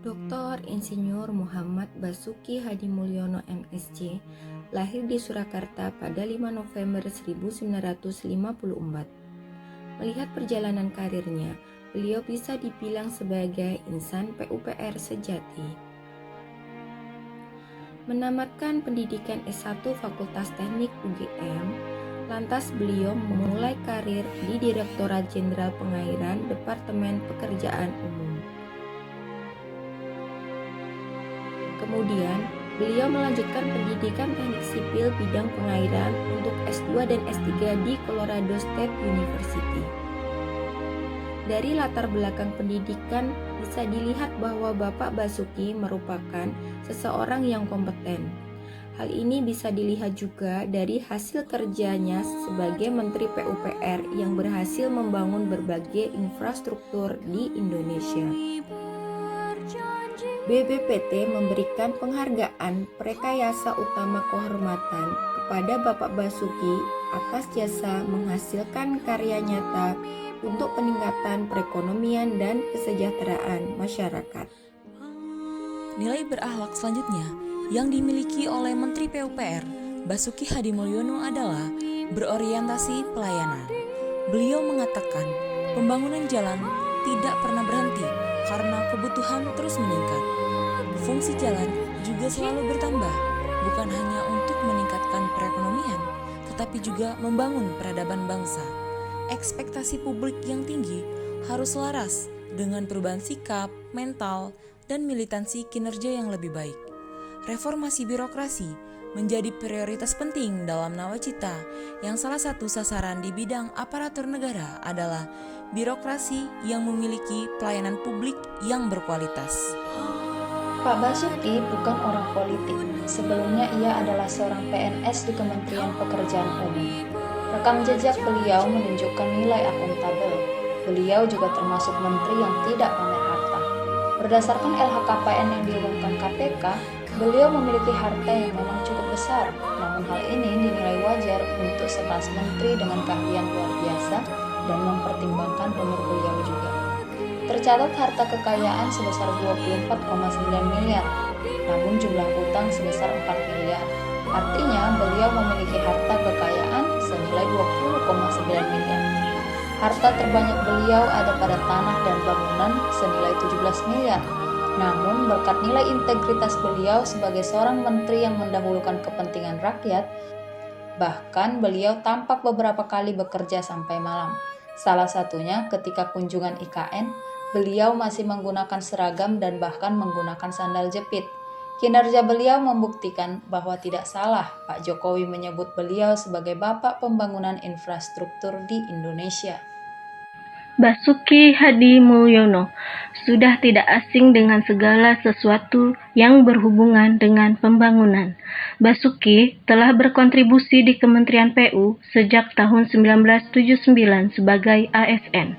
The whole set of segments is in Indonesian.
Dr. Insinyur Muhammad Basuki Hadimulyono MSc lahir di Surakarta pada 5 November 1954. Melihat perjalanan karirnya, beliau bisa dibilang sebagai insan PUPR sejati. Menamatkan pendidikan S1 Fakultas Teknik UGM, lantas beliau memulai karir di Direktorat Jenderal Pengairan Departemen Pekerjaan Umum. Kemudian, beliau melanjutkan pendidikan teknik sipil bidang pengairan untuk S2 dan S3 di Colorado State University. Dari latar belakang pendidikan bisa dilihat bahwa Bapak Basuki merupakan seseorang yang kompeten. Hal ini bisa dilihat juga dari hasil kerjanya sebagai Menteri PUPR yang berhasil membangun berbagai infrastruktur di Indonesia. BPPT memberikan penghargaan Prekayasa Utama Kehormatan kepada Bapak Basuki atas jasa menghasilkan karya nyata untuk peningkatan perekonomian dan kesejahteraan masyarakat. Nilai berakhlak selanjutnya yang dimiliki oleh Menteri PUPR Basuki Hadimulyono adalah berorientasi pelayanan. Beliau mengatakan pembangunan jalan tidak pernah berhenti karena kebutuhan terus meningkat. Fungsi jalan juga selalu bertambah, bukan hanya untuk meningkatkan perekonomian, tetapi juga membangun peradaban bangsa. Ekspektasi publik yang tinggi harus selaras dengan perubahan sikap, mental, dan militansi kinerja yang lebih baik. Reformasi birokrasi menjadi prioritas penting dalam nawacita yang salah satu sasaran di bidang aparatur negara adalah birokrasi yang memiliki pelayanan publik yang berkualitas. Pak Basuki bukan orang politik. Sebelumnya ia adalah seorang PNS di Kementerian Pekerjaan Umum. Rekam jejak beliau menunjukkan nilai akuntabel. Beliau juga termasuk menteri yang tidak pamer harta. Berdasarkan LHKPN yang diumumkan KPK, beliau memiliki harta yang memang cukup besar. Namun hal ini dinilai wajar untuk sekelas menteri dengan keahlian luar biasa dan mempertimbangkan umur beliau juga. Tercatat harta kekayaan sebesar 24,9 miliar, namun jumlah utang sebesar 4 miliar. Artinya beliau memiliki harta kekayaan senilai 20,9 miliar. Harta terbanyak beliau ada pada tanah dan bangunan senilai 17 miliar. Namun berkat nilai integritas beliau sebagai seorang menteri yang mendahulukan kepentingan rakyat, bahkan beliau tampak beberapa kali bekerja sampai malam. Salah satunya ketika kunjungan IKN, beliau masih menggunakan seragam dan bahkan menggunakan sandal jepit. Kinerja beliau membuktikan bahwa tidak salah Pak Jokowi menyebut beliau sebagai Bapak Pembangunan Infrastruktur di Indonesia. Basuki Hadimulyono sudah tidak asing dengan segala sesuatu yang berhubungan dengan pembangunan. Basuki telah berkontribusi di Kementerian PU sejak tahun 1979 sebagai ASN.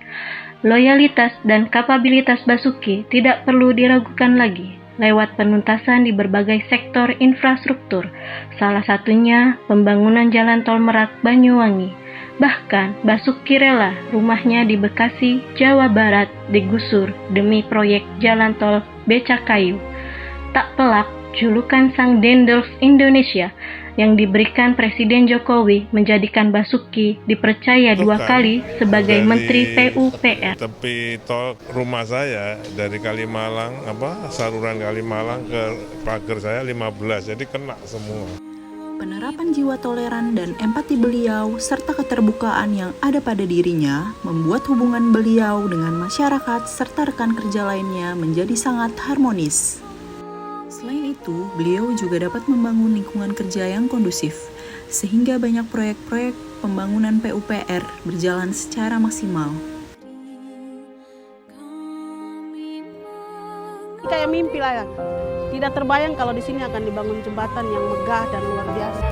Loyalitas dan kapabilitas Basuki tidak perlu diragukan lagi lewat penuntasan di berbagai sektor infrastruktur, salah satunya pembangunan Jalan Tol Merak Banyuwangi. Bahkan Basuki rela rumahnya di Bekasi, Jawa Barat digusur demi proyek Jalan Tol Becakayu. Tak pelak, julukan Sang Dendels Indonesia yang diberikan Presiden Jokowi menjadikan Basuki dipercaya dua kali sebagai Menteri PUPR. Tepi tol rumah saya dari Kalimalang, saluran Kalimalang ke pagar saya 15, jadi kena semua. Penerapan jiwa toleran dan empati beliau serta keterbukaan yang ada pada dirinya membuat hubungan beliau dengan masyarakat serta rekan kerja lainnya menjadi sangat harmonis. Selain itu, beliau juga dapat membangun lingkungan kerja yang kondusif, sehingga banyak proyek-proyek pembangunan PUPR berjalan secara maksimal. Kayak mimpi lah ya. Tidak terbayang kalau di sini akan dibangun jembatan yang megah dan luar biasa.